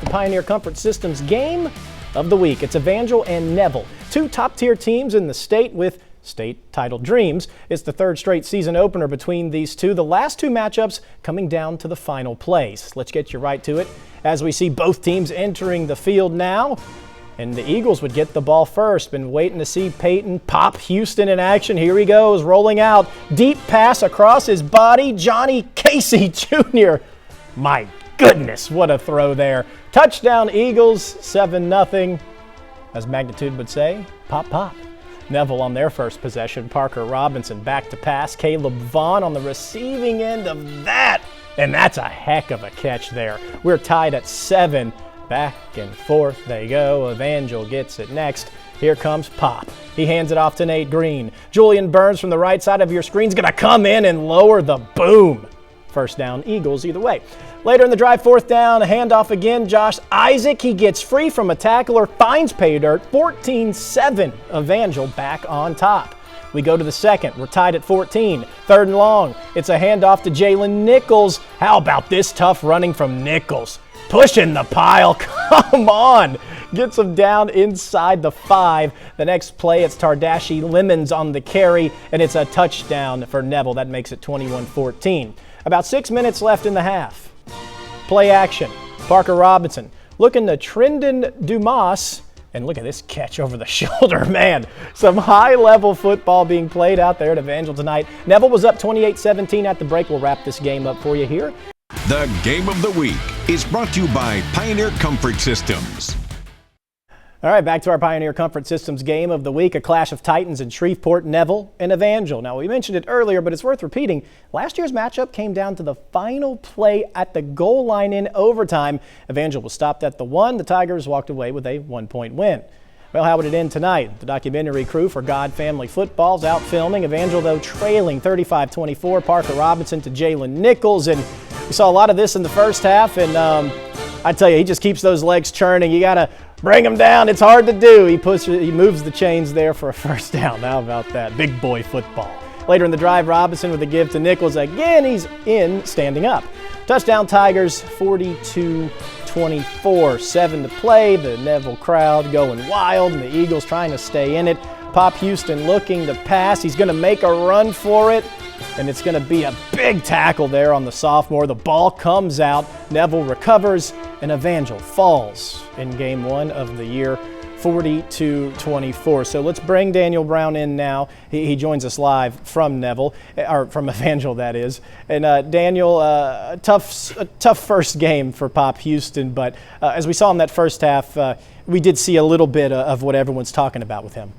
Pioneer Comfort Systems Game of the Week. It's Evangel and Neville, two top-tier teams in the state with state title dreams. It's the third straight season opener between these two, the last two matchups coming down to the final place. Let's get you right to it as we see both teams entering the field now. And the Eagles would get the ball first. Been waiting to see Peyton pop Houston in action. Here he goes, rolling out. Deep pass across his body. Johnny Casey Jr. My goodness, what a throw there. Touchdown Eagles, 7-0. As Magnitude would say, pop, pop. Neville on their first possession. Parker Robinson back to pass. Caleb Vaughn on the receiving end of that. And that's a heck of a catch there. We're tied at 7. Back and forth they go. Evangel gets it next. Here comes Pop. He hands it off to Nate Green. Julian Burns from the right side of your screen's going to come in and lower the boom. First down, Eagles either way. Later in the drive, fourth down, a handoff again. Josh Isaac, he gets free from a tackler, finds pay dirt. 14-7, Evangel back on top. We go to the second. We're tied at 14. Third and long. It's a handoff to Jalen Nichols. How about this tough running from Nichols? Pushing the pile. Come on. Gets him down inside the 5. The next play, it's Tardashi Lemons on the carry, and it's a touchdown for Neville. That makes it 21-14. About 6 minutes left in the half. Play action. Parker Robinson looking to Trendon Dumas. And look at this catch over the shoulder, man. Some high-level football being played out there at Evangel tonight. Neville was up 28-17 at the break. We'll wrap this game up for you here. The Game of the Week is brought to you by Pioneer Comfort Systems. All right, back to our Pioneer Comfort Systems Game of the Week, a clash of titans in Shreveport, Neville, and Evangel. Now, we mentioned it earlier, but it's worth repeating. Last year's matchup came down to the final play at the goal line in overtime. Evangel was stopped at the 1. The Tigers walked away with a 1-point win. Well, how would it end tonight? The documentary crew for God Family Football's out filming. Evangel, though, trailing 35-24. Parker Robinson to Jalen Nichols. And we saw a lot of this in the first half. And I tell you, he just keeps those legs churning. You got to bring him down. It's hard to do. He moves the chains there for a first down. How about that? Big boy football. Later in the drive, Robinson with a give to Nichols. Again, he's in standing up. Touchdown Tigers, 42-24. 7 to play. The Neville crowd going wild, and the Eagles trying to stay in it. Pop Houston looking to pass. He's going to make a run for it, and it's going to be a big tackle there on the sophomore. The ball comes out. Neville recovers, and Evangel falls in game 1 of the year, 42-24. So let's bring Daniel Brown in now. He joins us live from Neville, or from Evangel, that is. And Daniel, a tough first game for Pop Houston, but as we saw in that first half, we did see a little bit of what everyone's talking about with him.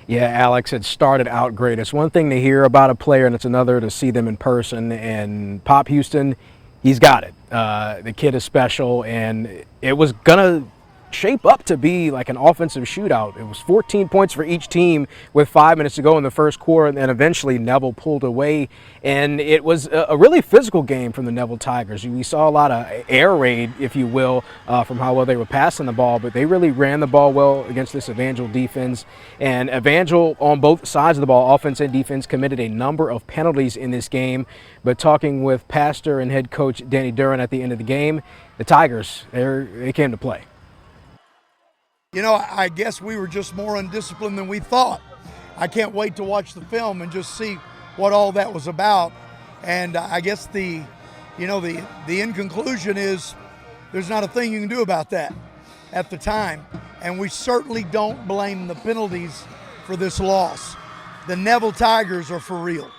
Yeah, Alex, it started out great. It's one thing to hear about a player, and it's another to see them in person. And Pop Houston, he's got it. The kid is special, and it was going to shape up to be like an offensive shootout. It was 14 points for each team with 5 minutes to go in the first quarter, and then eventually Neville pulled away. And it was a really physical game from the Neville Tigers. We saw a lot of air raid, if you will, from how well they were passing the ball, but they really ran the ball well against this Evangel defense. And Evangel, on both sides of the ball, offense and defense, committed a number of penalties in this game. But talking with pastor and head coach Danny Duran at the end of the game, the Tigers, they came to play. You know, I guess we were just more undisciplined than we thought. I can't wait to watch the film and just see what all that was about. And I guess the end conclusion is there's not a thing you can do about that at the time. And we certainly don't blame the penalties for this loss. The Neville Tigers are for real.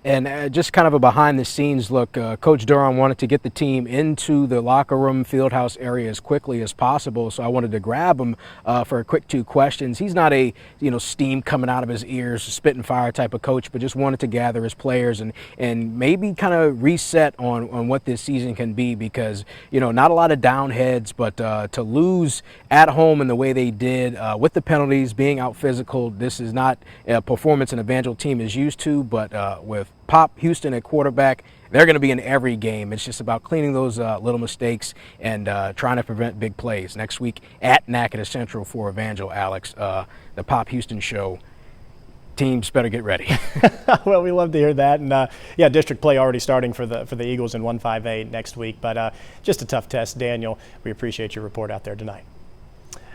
And just kind of a behind-the-scenes look, Coach Durham wanted to get the team into the locker room, field house area as quickly as possible, so I wanted to grab him for a quick 2 questions. He's not a, steam coming out of his ears, spit and fire type of coach, but just wanted to gather his players and maybe kind of reset on what this season can be because, not a lot of down heads, but to lose at home in the way they did with the penalties, being out physical, this is not a performance an Evangel team is used to, but with Pop Houston at quarterback, they're going to be in every game. It's just about cleaning those little mistakes and trying to prevent big plays. Next week at Natchitoches Central for Evangel, Alex, the Pop Houston show. teams better get ready. Well, we love to hear that. And yeah, district play already starting for the Eagles in 1-5A next week. But just a tough test, Daniel. We appreciate your report out there tonight.